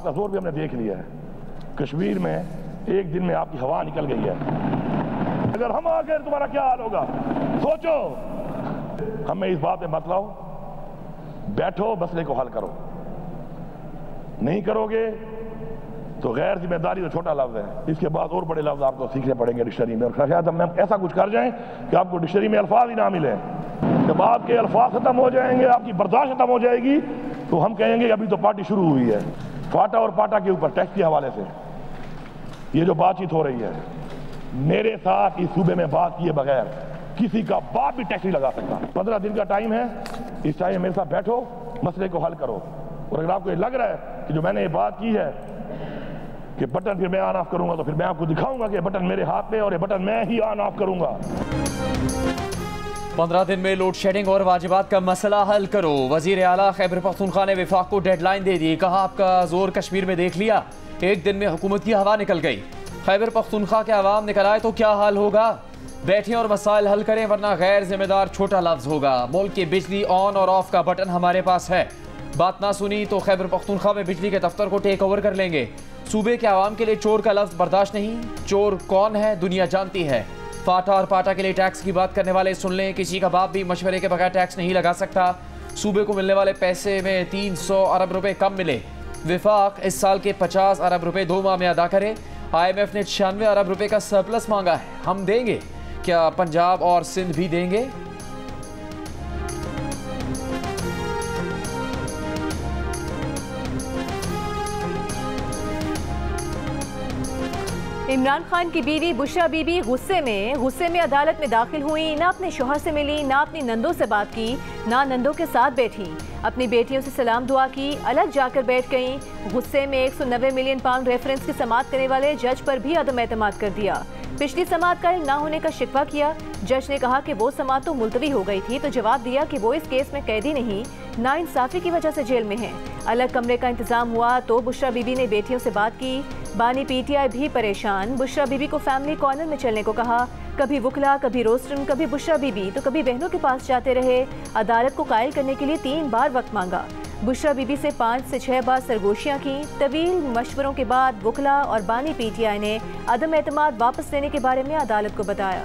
आपका जोर भी हमने देख लिया है। कश्मीर में एक दिन में आपकी हवा निकल गई है। अगर हम आ गए तुम्हारा क्या हाल होगा सोचो। हमें इस बात में मत लाओ, बैठो मसले को हल करो। नहीं करोगे तो गैर जिम्मेदारी तो छोटा लफ्ज है, इसके बाद और बड़े लफ्ज आपको सीखने पड़ेंगे डिक्शनरी में, और शायद हम ऐसा कुछ कर जाएं कि आपको डिक्शनरी में अल्फाज ही ना मिले। जब आपके अल्फाज खत्म हो जाएंगे, आपकी बर्दाश्त खत्म हो जाएगी, तो हम कहेंगे अभी तो पार्टी शुरू हुई है। फाटा और पाटा के ऊपर टैक्स के हवाले से ये जो बातचीत हो रही है, मेरे साथ इस सूबे में बात किए बगैर किसी का बाप भी टैक्स नहीं लगा सकता। 15 दिन का टाइम है, इस टाइम मेरे साथ बैठो, मसले को हल करो। और अगर आपको ये लग रहा है कि जो मैंने ये बात की है कि बटन फिर मैं ऑन ऑफ करूंगा, तो फिर मैं आपको दिखाऊंगा कि बटन मेरे हाथ में और ये बटन मैं ही ऑन ऑफ करूंगा। 15 दिन में लोड शेडिंग और वाजिबात का मसला हल करो। वजीर आला खैबर पख्तूनख्वा ने विफाक को डेडलाइन दे दी। कहा आपका जोर कश्मीर में देख लिया, एक दिन में हुकूमत की हवा निकल गई। खैबर पख्तूनख्वा के अवाम निकल आए तो क्या हाल होगा। बैठें और मसाइल हल करें, वरना गैर जिम्मेदार छोटा लफ्ज होगा। मुल्क की बिजली ऑन और ऑफ का बटन हमारे पास है। बात ना सुनी तो खैबर पख्तूनख्वा में बिजली के दफ्तर को टेक ओवर कर लेंगे। सूबे के अवाम के लिए चोर का लफ्ज बर्दाश्त नहीं। चोर कौन है दुनिया जानती है। फाटा और पाटा के लिए टैक्स की बात करने वाले सुन लें, किसी का बाप भी मशवरे के बगैर टैक्स नहीं लगा सकता। सूबे को मिलने वाले पैसे में 300 अरब रुपए कम मिले। विफाक इस साल के 50 अरब रुपए 2 माह में अदा करे। IMF ने 96 अरब रुपए का सरप्लस मांगा है, हम देंगे। क्या पंजाब और सिंध भी देंगे? इमरान खान की बीवी बुशरा बीबी गुस्से में अदालत में दाखिल हुई। ना अपने शोहर से मिली, ना अपनी नंदों से बात की, ना नंदों के साथ बैठी। अपनी बेटियों से सलाम दुआ की, अलग जाकर बैठ गईं। गुस्से में 190 मिलियन पाउंड रेफरेंस की समाअत करने वाले जज पर भी अदम एतमाद कर दिया। पिछली समाअत का ना होने का शिकवा किया। जज ने कहा कि वो समाअत तो मुलतवी हो गई थी, तो जवाब दिया कि वो इस केस में कैदी नहीं, नाइंसाफी की वजह से जेल में है। अलग कमरे का इंतजाम हुआ तो बुशरा बीबी ने बेटियों से बात की। बानी PTI भी परेशान। बुशरा बीबी को फैमिली कॉर्नर में चलने को कहा। कभी वुकला, कभी रोस्टन, कभी बुशरा बीबी, तो कभी बहनों के पास जाते रहे। अदालत को कायल करने के लिए 3 बार वक्त मांगा। बुशरा बीबी से 5 से 6 बार सरगोशियां की। तवील मशवरों के बाद वुकला और बानी PTI ने अदम एतमाद वापस लेने के बारे में अदालत को बताया।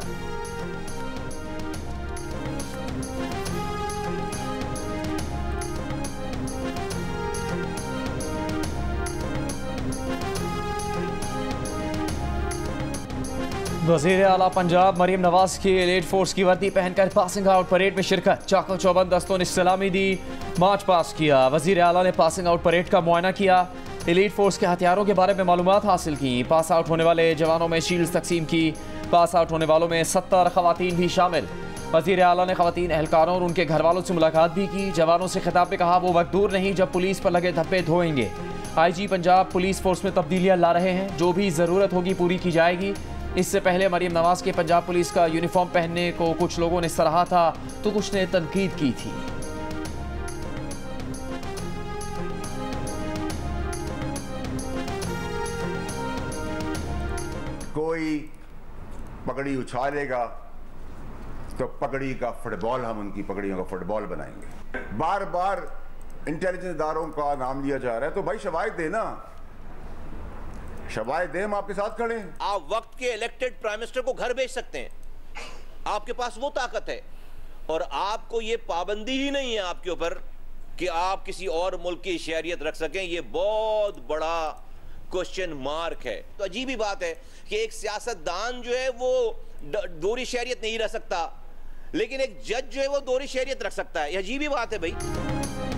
वज़ीर आला पंजाब मरीम नवाज की एलीट फोर्स की वर्दी पहनकर पासिंग आउट परेड में शिरकत। चाको चौबंद दस्तों ने सलामी दी, मार्च पास किया। वज़ीर आला ने पासिंग आउट परेड का मुआयना किया, एलीट फोर्स के हथियारों के बारे में मालूमात हासिल की। पास आउट होने वाले जवानों में शील्ड तकसीम की। पास आउट होने वालों में 70 खवातीन भी शामिल। वज़ीर आला ने खवातीन एहलकारों और उनके घर वालों से मुलाकात भी की। जवानों से खिताब में कहा वो वक्त दूर नहीं जब पुलिस पर लगे धब्बे धोएंगे। IG पंजाब पुलिस फोर्स में तब्दीलियाँ ला रहे हैं, जो भी ज़रूरत होगी पूरी की जाएगी। इससे पहले मरीम नवाज के पंजाब पुलिस का यूनिफॉर्म पहनने को कुछ लोगों ने सराहा था तो कुछ ने तनकीद की थी। कोई पगड़ी उछालेगा तो पगड़ी का फुटबॉल, हम उनकी पगड़ियों का फुटबॉल बनाएंगे। बार बार इंटेलिजेंस इदारों का नाम लिया जा रहा है, तो भाई शवाहिद देना, शवाहिद दे, हम आपके साथ खड़े हैं। आप वक्त के इलेक्टेड प्राइम मिनिस्टर को घर भेज सकते हैं, आपके पास वो ताकत है, और आपको ये पाबंदी ही नहीं है आपके ऊपर कि आप किसी और मुल्क की शहरियत रख सकें। ये बहुत बड़ा क्वेश्चन मार्क है। तो अजीब ही बात है कि एक सियासतदान जो है वो दोहरी शहरियत नहीं रख सकता, लेकिन एक जज जो है वो दोहरी शहरियत रख सकता है। ये अजीब ही बात है भाई।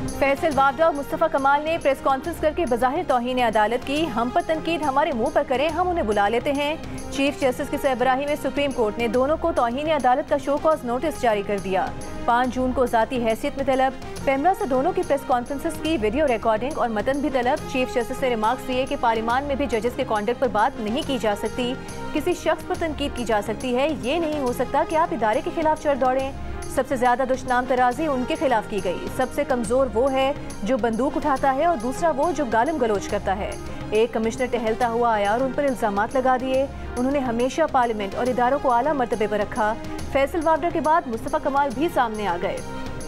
फैसल वावडा और मुस्तफ़ा कमाल ने प्रेस कॉन्फ्रेंस करके बज़ाहिर तौहीन अदालत की। हम पर तनकीद हमारे मुंह पर करें, हम उन्हें बुला लेते हैं। चीफ जस्टिस की सरबराही में सुप्रीम कोर्ट ने दोनों को तौहीन अदालत का शो कॉज नोटिस जारी कर दिया। 5 जून को ज़ाती हैसियत में तलब। पेमरा से दोनों की प्रेस कॉन्फ्रेंसेस की वीडियो रिकॉर्डिंग और मतन भी तलब। चीफ जस्टिस ने रिमार्क्स दिए कि पार्लियामान में भी जजेस के कॉन्डक्ट पर बात नहीं की जा सकती, किसी शख्स पर तनकीद की जा सकती है। ये नहीं हो सकता कि आप इदारे के खिलाफ चढ़ दौड़ें। सबसे ज्यादा दुश्मनाम तराजी उनके खिलाफ की गई। सबसे कमजोर वो है जो बंदूक उठाता है और दूसरा वो जो गालिम गलोच करता है। एक कमिश्नर टहलता हुआ आया और उन पर इल्जामात लगा दिए। उन्होंने हमेशा पार्लियामेंट और इदारों को आला मर्तबे पर रखा। फैसल वावडा के बाद मुस्तफ़ा कमाल भी सामने आ गए।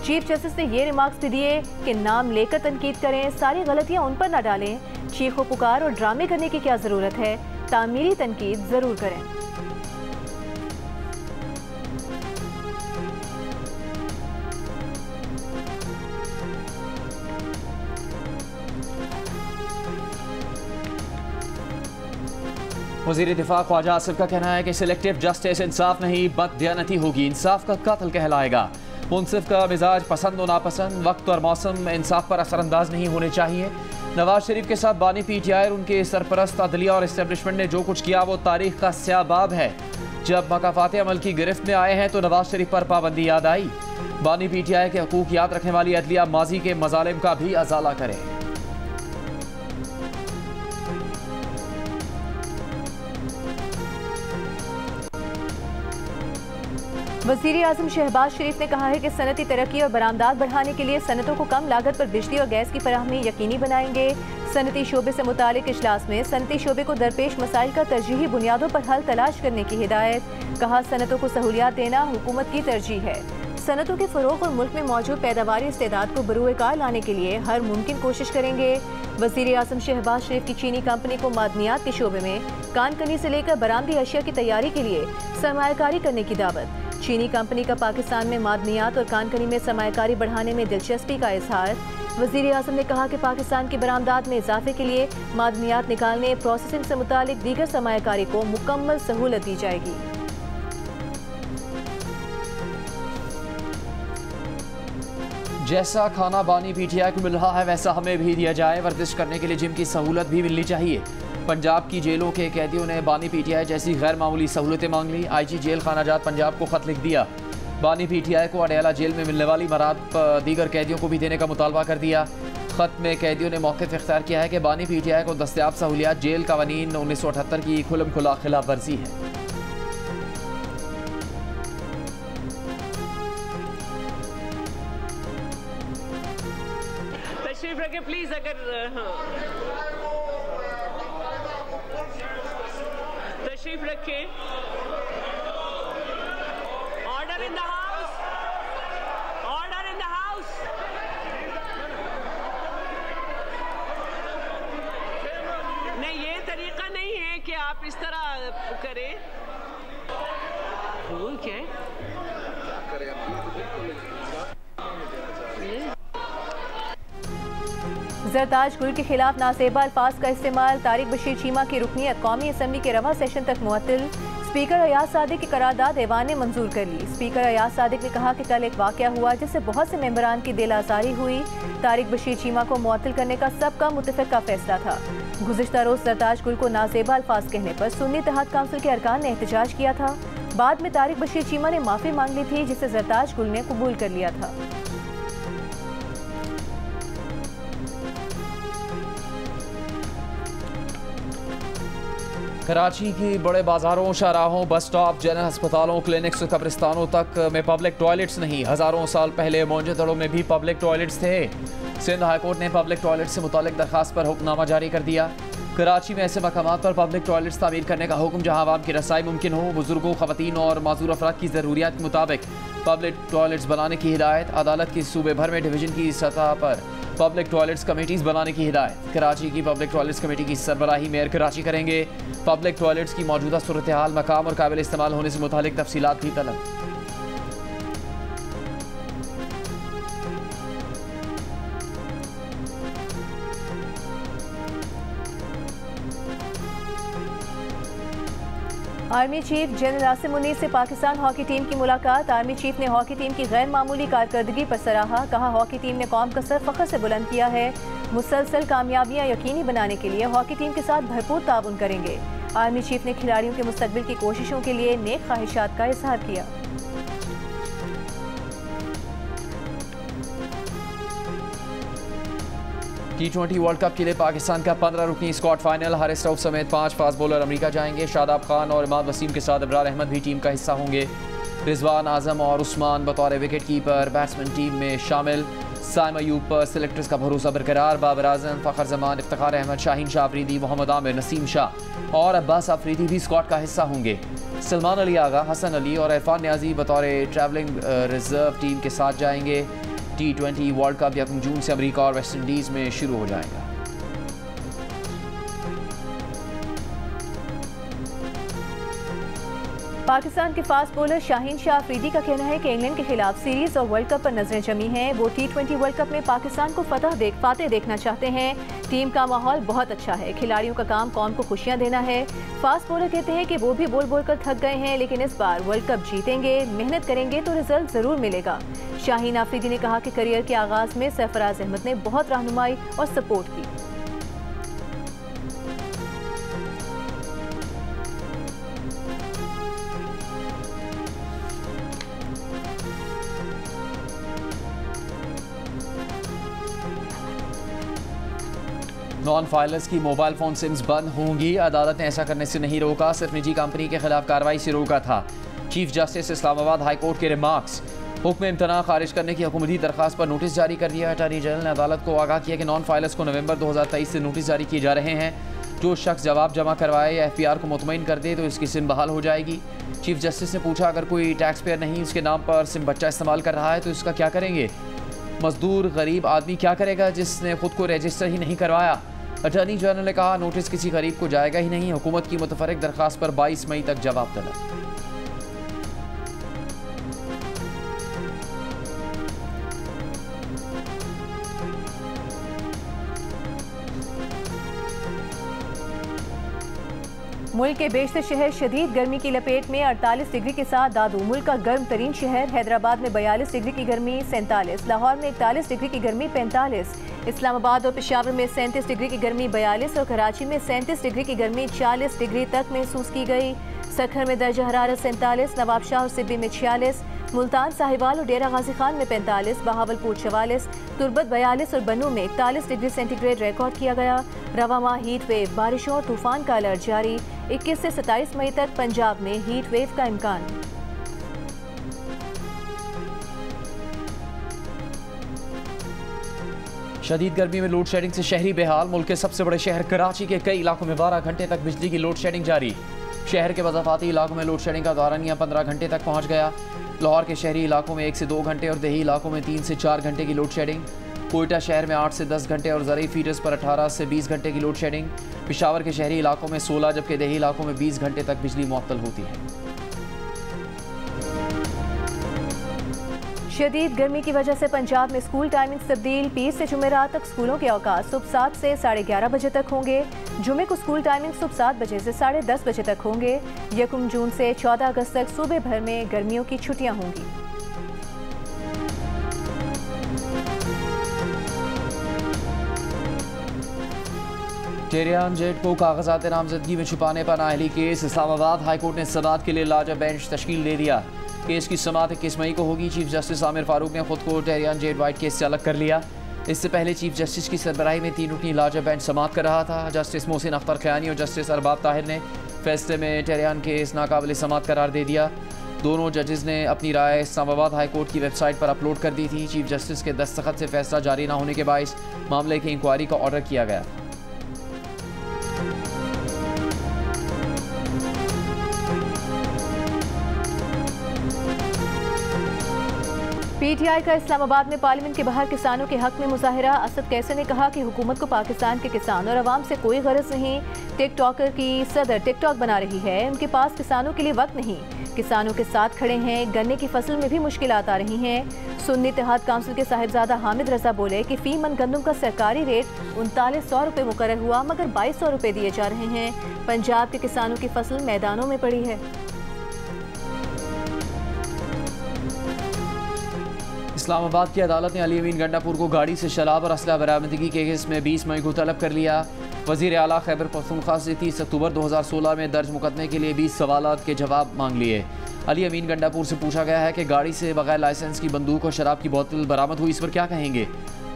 चीफ जस्टिस ने ये रिमार्क्स भी दिए कि नाम लेकर तनकीद करें, सारी गलतियां उन पर न डालें, चीखो पुकार और ड्रामे करने की क्या जरूरत है, तामीरी तनकीद जरूर करें। वज़ीर दिफा ख्वाजा आसिफ का कहना है कि सिलेक्टिव जस्टिस इंसाफ नहीं बददियानती होगी, इंसाफ का कत्ल कहलाएगा। मुंसिफ का मिजाज पसंद व नापसंद, वक्त और मौसम इंसाफ पर असरअंदाज नहीं होने चाहिए। नवाज शरीफ के साथ बानी PTI और उनके सरपरस्त अदलिया और इस्टेब्लिशमेंट ने जो कुछ किया वो तारीख का स्याबाब है। जब मकाफात अमल की गिरफ्त में आए हैं तो नवाज शरीफ पर पाबंदी याद आई। बानी PTI के हकूक याद रखने वाली अदलिया माजी के मजालिम का भी अजाला करे। वज़ीर आज़म शहबाज शरीफ ने कहा है कि सनती तरक्की और बरामदात बढ़ाने के लिए सनतों को कम लागत पर बिजली और गैस की फराहमी यकीनी बनाएंगे। सनती शोबे से मुतालिक इजलास में सनती शोबे को दरपेश मसाइल का तरजीही बुनियादों पर हल तलाश करने की हिदायत। कहा सनतों को सहूलियात देना हुकूमत की तरजीह है। सनतों के फ़रोग़ और मुल्क में मौजूद पैदावारी इस्तेदाद को बरूए कार लाने के लिए हर मुमकिन कोशिश करेंगे। वज़ीर आज़म शहबाज शरीफ की चीनी कंपनी को मादनियात के शोबे में कानकनी से लेकर बरामदी अशिया की तैयारी के लिए सरमायाकारी करने की दावत। चीनी कंपनी का पाकिस्तान में मादनियात और कानकनी में सरमायाकारी बढ़ाने में दिलचस्पी का इजहार। वज़ीर आज़म ने कहा कि पाकिस्तान की बरामदात में इजाफे के लिए मादनियात निकालने, प्रोसेसिंग से मुतालिक दीगर सरमायाकारी को मुकम्मल सहूलत दी जाएगी। जैसा खाना बानी PTI को मिल रहा है वैसा हमें भी दिया जाए। वर्जिश करने के लिए जिम की सहूलत भी मिलनी चाहिए। पंजाब की जेलों के कैदियों ने बानी PTI जैसी गैर मामूली सहूलतें मांग ली। IG जेल खानाजात पंजाब को खत लिख दिया। बानी PTI को अडयाला जेल में मिलने वाली मराद दीगर कैदियों को भी देने का मुतालबा कर दिया। खत में कैदियों ने मौक़िफ़ इख्तियार किया है कि बानी PTI को दस्तयाब सहूलियात जेल कवानीन 1978 की खुलम खुला खिलाफ वर्जी है। तशरीफ रखें प्लीज। तशरीफ रखें। Order in the house, order in the house. नहीं, ये तरीका नहीं है कि आप इस तरह करें। वो क्या है? जरताज गुल के खिलाफ नासेबा अल्फाज का इस्तेमाल। तारिक बशीर चीमा की रुकनियत कौमी असम्बली के रवा सेशन तक मुअत्तल। स्पीकर अयाज सादिक की करारदाद ऐवान ने मंजूर कर ली। स्पीकर अयाज सादिक ने कहा कि कल एक वाक़या हुआ जिससे बहुत से मेंबरान की दिल आज़ारी हुई। तारिक बशीर चीमा को मुअत्तल करने का सबका मुत्तफ़िक़ा फैसला था। गुज़िश्ता रोज़ जरताज गुल को नासेबा अल्फाज कहने पर सुन्नी इत्तेहाद काउंसिल के अरकान ने एहतजाज किया था। बाद में तारिक बशीर चीमा ने माफ़ी मांग ली थी जिसे जरताज गुल ने कबूल कर लिया था। कराची की बड़े बाजारों, शाहराहों, बस स्टॉप, जनरल अस्पतालों, क्लिनिक्स, कब्रिस्तानों तक में पब्लिक टॉयलेट्स नहीं। हज़ारों साल पहले मोहनजोदड़ो में भी पब्लिक टॉयलेट्स थे। सिंध हाईकोर्ट ने पब्लिक टॉयलेट से मुतालिक दरखास्त पर हुक्मनामा जारी कर दिया। कराची में ऐसे मकामात पर पब्लिक टॉयलेट्स तामीर करने का हुक्म जहाँ आवाम की रसाई मुमकिन हो। बुजुर्गों, खवातीन और माजूर अफराद की ज़रूरियात के मुताबिक पब्लिक टॉयलेट्स बनाने की हिदायत। अदालत की सूबे भर में डिवीज़न की सतह पर पब्लिक टॉयलेट्स कमेटीज़ बनाने की हिदायत। कराची की पब्लिक टॉयलेट्स कमेटी की सरबराही मेयर कराची करेंगे। पब्लिक टॉयलेट्स की मौजूदा सूरत हाल, मकाम और काबिल इस्तेमाल होने से मुतालिक तफसीलात भी तलब। Army chief general Asim Munir से पाकिस्तान हॉकी टीम की मुलाकात। आर्मी चीफ ने हॉकी टीम की गैर मामूली कारकर्दगी पर सराहा। कहा हॉकी टीम ने कौम का सर फख्र से बुलंद किया है। मुसलसल कामयाबियां यकीनी बनाने के लिए हॉकी टीम के साथ भरपूर ताउन करेंगे। आर्मी चीफ ने खिलाड़ियों के मुस्तकबिल की कोशिशों के लिए नेक ख्वाहिशात का इजहार किया। T20 वर्ल्ड कप के लिए पाकिस्तान का 15 रुकनी स्क्वाड फाइनल। हारिस रऊफ समेत 5 फास्ट बॉलर अमेरिका जाएंगे। शादाब खान और इमाद वसीम के साथ अबरार अहमद भी टीम का हिस्सा होंगे। रिजवान आजम और उस्मान बतौर विकेट कीपर बैट्समैन टीम में शामिल। साइम अयूब पर सिलेक्टर्स का भरोसा बरकरार। बाबर आजम, फ़खर जमान, इफ्तिखार अहमद, शाहीन शाह अफरीदी, मोहम्मद आमिर, नसीम शाह और अब्बास अफरीदी भी स्क्वाड का हिस्सा होंगे। सलमान अली आगा, हसन अली और इरफान न्याजी बतौर ट्रैवलिंग रिजर्व टीम के साथ जाएंगे। T20 वर्ल्ड कप 1 जून से अमेरिका और वेस्ट इंडीज में शुरू हो जाएगा। पाकिस्तान के फास्ट बॉलर शाहीन शाह अफरीदी का कहना है कि इंग्लैंड के खिलाफ सीरीज और वर्ल्ड कप पर नजरें जमी हैं। वो T20 वर्ल्ड कप में पाकिस्तान को फातेह देखना चाहते हैं। टीम का माहौल बहुत अच्छा है, खिलाड़ियों का काम कौम को खुशियां देना है। फास्ट बॉलर कहते हैं कि वो भी बोल कर थक गए हैं, लेकिन इस बार वर्ल्ड कप जीतेंगे, मेहनत करेंगे तो रिजल्ट जरूर मिलेगा। शाहीन अफरीदी ने कहा कि करियर के आगाज में सरफराज अहमद ने बहुत रहनुमाई और सपोर्ट की। नॉन फाइलर्स की मोबाइल फोन सिम्स बंद होंगी। अदालत ने ऐसा करने से नहीं रोका, सिर्फ निजी कंपनी के खिलाफ कार्रवाई से रोका था। Chief justice Islamabad high court के रिमार्क्स। हुक्म इम्तना खारिज करने की हुकूमती दरखास्त पर नोटिस जारी कर दिया। अटॉर्नी जनरल ने अदालत को आगाह किया कि नॉन फाइलर्स को नवंबर 2023 से नोटिस जारी किए जा रहे हैं। जो शख्स जवाब जमा करवाए या FPR को मुतमईन कर दे तो इसकी सिम बहाल हो जाएगी। चीफ जस्टिस ने पूछा, अगर कोई टैक्स पेयर नहीं उसके नाम पर सिम बच्चा इस्तेमाल कर रहा है तो इसका क्या करेंगे? मजदूर गरीब आदमी क्या करेगा जिसने खुद को रजिस्टर ही नहीं करवाया? अटॉर्नी जनरल ने कहा, नोटिस किसी गरीब को जाएगा ही नहीं। हुकूमत की मुतफर्रिक दरखास्त पर 22 मई तक जवाब तलब। मुल्क के बेशतर शहर शदीद गर्मी की लपेट में 48 डिग्री के साथ दादू मुल्क का गर्म तरीन शहर। हैदराबाद में 42 डिग्री की गर्मी 47, लाहौर में 41 डिग्री की गर्मी 45, इस्लामाबाद और पेशावर में 37 डिग्री की गर्मी 42 और कराची में 37 डिग्री की गर्मी 40 डिग्री तक महसूस की गई। सखर में दर्जा हरारत 47, नवाबशाह और सिब्बी में 46, मुल्तान साहिवाल और डेरा गाजी खान में 45, बहावलपुर 44, तुर्बत 42 और बनू में 41 डिग्री सेंटीग्रेड रिकॉर्ड किया गया। रवा माह हीट वेव, बारिशों और तूफान का अलर्ट जारी। 21 से 27 मई तक पंजाब में हीट वेव का इम्कान। शदीद गर्मी में लोड शेडिंग से शहरी बेहाल। मुल्क के सबसे बड़े शहर कराची के कई इलाकों में 12 घंटे तक बिजली की लोड शेडिंग जारी। शहर के मज़ाफ़ाती इलाकों में लोड शेडिंग का दौरानिया 15 घंटे तक पहुंच गया। लाहौर के शहरी इलाकों में 1 से 2 घंटे और देही इलाकों में 3 से 4 घंटे की लोड शेडिंग। कोयटा शहर में 8 से 10 घंटे और ज़रूरी फीडर्स पर 18 से 20 घंटे की लोड शेडिंग। पेशावर के शहरी इलाकों में 16 जबकि देही इलाकों में 20 घंटे तक बिजली मुअत्तल होती है। शदीद गर्मी की वजह से पंजाब में स्कूल टाइमिंग तब्दील। 20 से जुमेरात तक स्कूलों के औकात सुबह 7 से 11:30 बजे तक होंगे। जुमे को स्कूल टाइमिंग सुबह 7 बजे से 10:30 बजे तक होंगे। 1 जून से 14 अगस्त तक सूबे भर में गर्मियों की छुट्टियां होंगी। टेरियान जेट को कागजात नामजदगी में छुपाने पर नाअहली केस। इस्लामाबाद हाई कोर्ट ने समाअत के लिए लार्जर बेंच तश्कील दे दिया। केस की समाअत 21 मई को होगी। चीफ जस्टिस आमिर फारूक ने खुद को टेरियान जेट वाइट केस से अलग कर लिया। इससे पहले चीफ जस्टिस की सरबराही में 3 रुकनी लार्जर बेंच समाअत कर रहा था। जस्टिस मोहसिन अख्तर खयानी और जस्टिस अरबाब ताहिर ने फैसले में टेरियान केस नाकाबिल समाअत करार दे दिया। दोनों जजेस ने अपनी राय इस्लामाबाद हाई कोर्ट की वेबसाइट पर अपलोड कर दी थी। चीफ जस्टिस के दस्तखत से फैसला जारी न होने के बायस मामले की इंक्वायरी का ऑर्डर किया गया था। PTI का इस्लामाबाद में पार्लियामेंट के बाहर किसानों के हक में मुजाहिरा। असद कैसर ने कहा कि हुकूमत को पाकिस्तान के किसान और अवाम से कोई गरज नहीं। टिकटॉकर की सदर टिकटॉक बना रही है, उनके पास किसानों के लिए वक्त नहीं। किसानों के साथ खड़े हैं। गन्ने की फसल में भी मुश्किलात आ रही हैं। सुन्नी इत्तेहाद काउंसिल के साहिबजादा हामिद रजा बोले कि फी मन गंदम का सरकारी रेट 3900 रुपये मुकर्रर हुआ, मगर 2200 रुपये दिए जा रहे हैं। पंजाब के किसानों की फसल मैदानों में पड़ी है। इस्लामाबाद की अदालत ने अली अमीन गंडापुर को गाड़ी से शराब और असला बरामदगी के केस में 20 मई को तलब कर लिया। वज़ीर आला खैबर पख्तूनख्वा से 30 अक्टूबर 2016 में दर्ज मुकदमे के लिए 20 सवालात के जवाब मांग लिए। अली अमीन गंडापुर से पूछा गया है कि गाड़ी से बगैर लाइसेंस की बंदूक और शराब की बोतल बरामद हुई, इस पर क्या कहेंगे?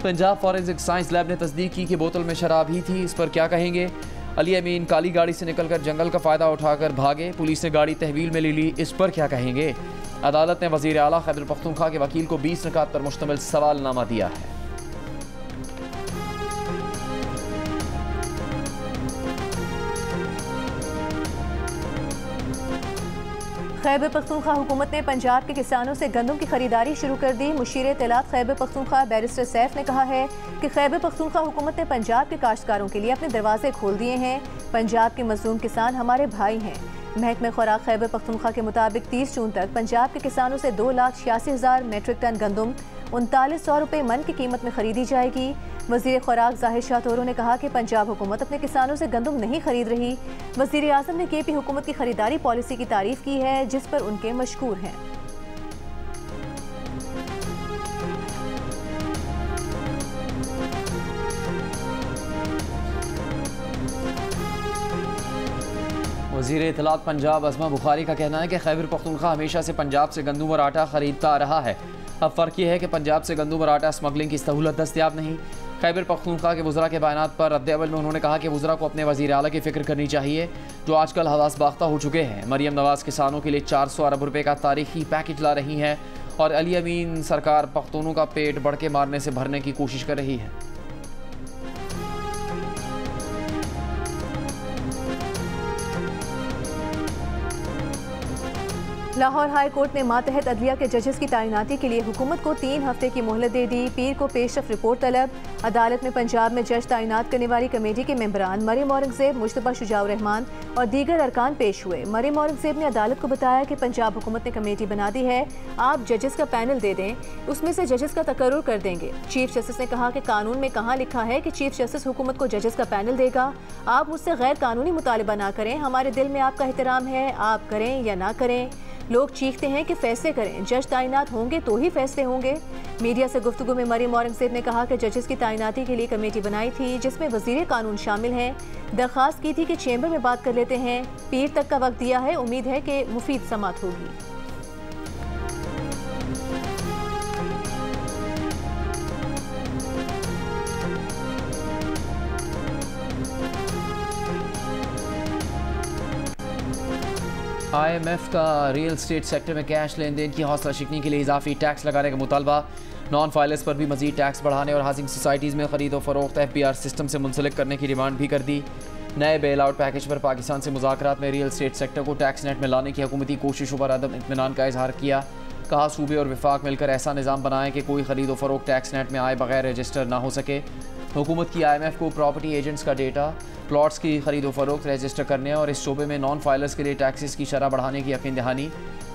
पंजाब फॉरेंसिक साइंस लैब ने तस्दीक की कि बोतल में शराब ही थी, इस पर क्या कहेंगे? अली अमीन काली गाड़ी से निकलकर जंगल का फ़ायदा उठाकर भागे, पुलिस ने गाड़ी तहवील में ले ली, इस पर क्या कहेंगे? अदालत ने वज़ीर आला खैबर पख्तूनख्वा के वकील को 20 निकात पर मुश्तमिल सवालनामा दिया है। खैबर पख्तूनख्वा हुकूमत ने पंजाब के किसानों से गंदम की खरीदारी शुरू कर दी। मुशीर इत्तलात खैबर पख्तूनख्वा बैरिस्टर सैफ ने कहा है कि खैबर पख्तूनख्वा हुकूमत ने पंजाब के काश्तकारों के लिए अपने दरवाजे खोल दिए हैं। पंजाब के मजलूम किसान हमारे भाई हैं। महकमे खुराक खैबर पख्तूनख्वा के मुताबिक 30 जून तक पंजाब के किसानों से 2,86,000 मेट्रिक टन गंदम 3900 रुपये मन की कीमत में खरीदी जाएगी। वज़ीर खुराक ज़ाहिर शाह तोरो ने कहा कि पंजाब हुकूमत अपने किसानों से गंदम नहीं खरीद रही। वज़ीर आज़म ने KP हुकूमत की खरीदारी पॉलिसी की तारीफ की है, जिस पर उनके मशकूर हैं। वज़ीर इत्तलात पंजाब अज़मा बुखारी का कहना है कि खैबर पख्तूनख्वा हमेशा से पंजाब से गंदम और आटा खरीदता आ रहा है। अब फ़र्क यह है कि पंजाब से गंदम और आटा स्मगलिंग की सहूलत दस्तियाब नहीं। खैबर पख्तूनख्वा के वज़रा के बयानात पर रद्द-ए-अमल में उन्होंने कहा कि वज़रा को अपने वज़ीर आला की फ़िक्र करनी चाहिए, जो आजकल हवास बाख्ता हो चुके हैं। मरियम नवाज़ किसानों के लिए 400 अरब रुपये का तारीखी पैकेज ला रही हैं और अली अमीन सरकार पख्तूनों का पेट बढ़ के मारने से भरने की कोशिश कर रही है। लाहौर हाई कोर्ट ने मातहत अदलिया के जजेस की तैनाती के लिए हुकूमत को 3 हफ्ते की मोहलत दे दी। पीर को पेशरफ रिपोर्ट तलब। अदालत में पंजाब में जज तैनात करने वाली कमेटी के मेंबरान मरियम औरंगज़ेब, मुश्तबा शुजाउर रहमान और दीगर अरकान पेश हुए। मरियम औरंगज़ेब ने अदालत को बताया कि पंजाब हुकूमत ने कमेटी बना दी है, आप जजेस का पैनल दे दें, उसमें से जजेस का तकर्रुर कर देंगे। चीफ जस्टिस ने कहा कि कानून में कहाँ लिखा है कि चीफ जस्टिस हुकूमत को जजेस का पैनल देगा। आप मुझसे गैर कानूनी मुतालबा ना करें, हमारे दिल में आपका एहतराम है, आप करें या ना करें। लोग चीखते हैं कि फैसले करें, जज तैनात होंगे तो ही फैसले होंगे। मीडिया से गुफ्तगू में मरियम औरंगज़ेब ने कहा कि जजेस की तैनाती के लिए कमेटी बनाई थी, जिसमें वज़ीर कानून शामिल हैं। दरख्वास्त की थी कि चैम्बर में बात कर लेते हैं। पीर तक का वक्त दिया है, उम्मीद है कि मुफीद समाअत होगी। IMF का रियल स्टेट सेक्टर में कैश लेन देन की हौसला शिकनी के लिए इजाफी टैक्स लगाने का मुतालबा। नॉन फाइलर्स पर भी मजीद टैक्स बढ़ाने और हाउसिंग सोसाइटीज़ में खरीद और फरोख्त FBR सिस्टम से मुंसलिक करने की डिमांड भी कर दी। नए बेल आउट पैकेज पर पाकिस्तान से मुज़ाकरात में रियल स्टेट सेक्टर को टैक्स नेट में लाने की हुकूमती कोशिशों पर अदम इत्मीनान का इजहार किया। कहा सूबे और विफाक मिलकर ऐसा निज़ाम बनाएं कि कोई खरीद और फरोख्त टैक्स नेट में आए बगैर रजिस्टर ना हो सके। हुकूमत की IMF को प्रॉपर्टी एजेंट्स का डेटा, प्लॉट्स की खरीद फरोख्त रजिस्टर करने और इस शोबे में नॉन फाइलर्स के लिए टैक्सेस की शरह बढ़ाने की यकीन दहानी,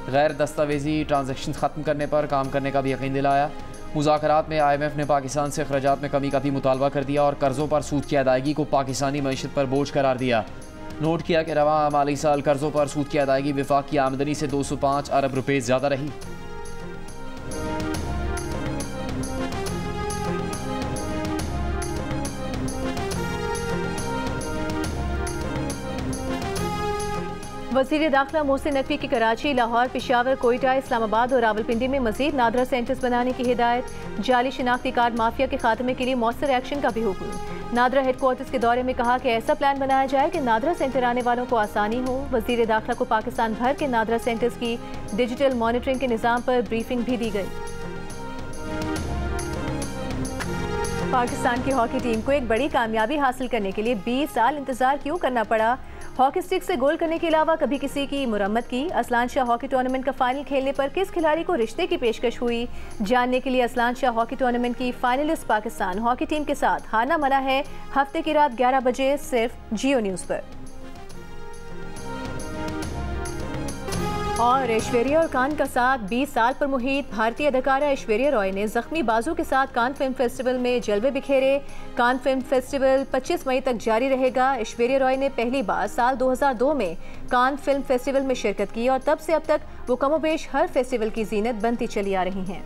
गैर दस्तावेजी ट्रांजैक्शन ख़त्म करने पर काम करने का भी यकीन दिलाया। मुज़ाकरात में IMF ने पाकिस्तान से अखराजात में कमी का भी मुतालबा कर दिया और कर्ज़ों पर सूद की अदायगी को पाकिस्तानी मईशत पर बोझ करार दिया। नोट किया कि रवां माली साल कर्ज़ों पर सूद की अदायगी विफाक की आमदनी से 205 अरब रुपये ज़्यादा रही। वज़ीर दाखिला मोहसिन नकवी की कराची, लाहौर, पेशावर, कोयटा, इस्लामाबाद और रावलपिंडी में मजीद नादरा सेंटर्स बनाने की हिदायत। जाली शिनाख्ती कार्ड माफिया के खात्मे के लिए मौसर एक्शन का भी हुक्म। नादरा हेडक्वार्टर्स के दौरे में कहा कि ऐसा प्लान बनाया जाए कि नादरा सेंटर आने वालों को आसानी हो। वज़ीर दाखिला को पाकिस्तान भर के नादरा सेंटर्स की डिजिटल मॉनिटरिंग के निज़ाम पर ब्रीफिंग भी दी गई। पाकिस्तान की हॉकी टीम को एक बड़ी कामयाबी हासिल करने के लिए 20 साल इंतजार क्यों करना पड़ा? हॉकी स्टिक से गोल करने के अलावा कभी किसी की मुरम्मत की? असलान शाह हॉकी टूर्नामेंट का फाइनल खेलने पर किस खिलाड़ी को रिश्ते की पेशकश हुई? जानने के लिए असलान शाह हॉकी टूर्नामेंट की फाइनलिस्ट पाकिस्तान हॉकी टीम के साथ हारना मना है, हफ्ते की रात 11 बजे सिर्फ जियो न्यूज़ पर। और ऐश्वर्या और कान का साथ 20 साल पर मुहित। भारतीय अदाकारा ऐश्वर्या रॉय ने जख्मी बाजू के साथ कान फिल्म फेस्टिवल में जलवे बिखेरे। कान फिल्म फेस्टिवल 25 मई तक जारी रहेगा। ऐश्वर्या रॉय ने पहली बार साल 2002 में कान फिल्म फेस्टिवल में शिरकत की और तब से अब तक वो कमोबेश हर फेस्टिवल की जीनत बनती चली आ रही हैं।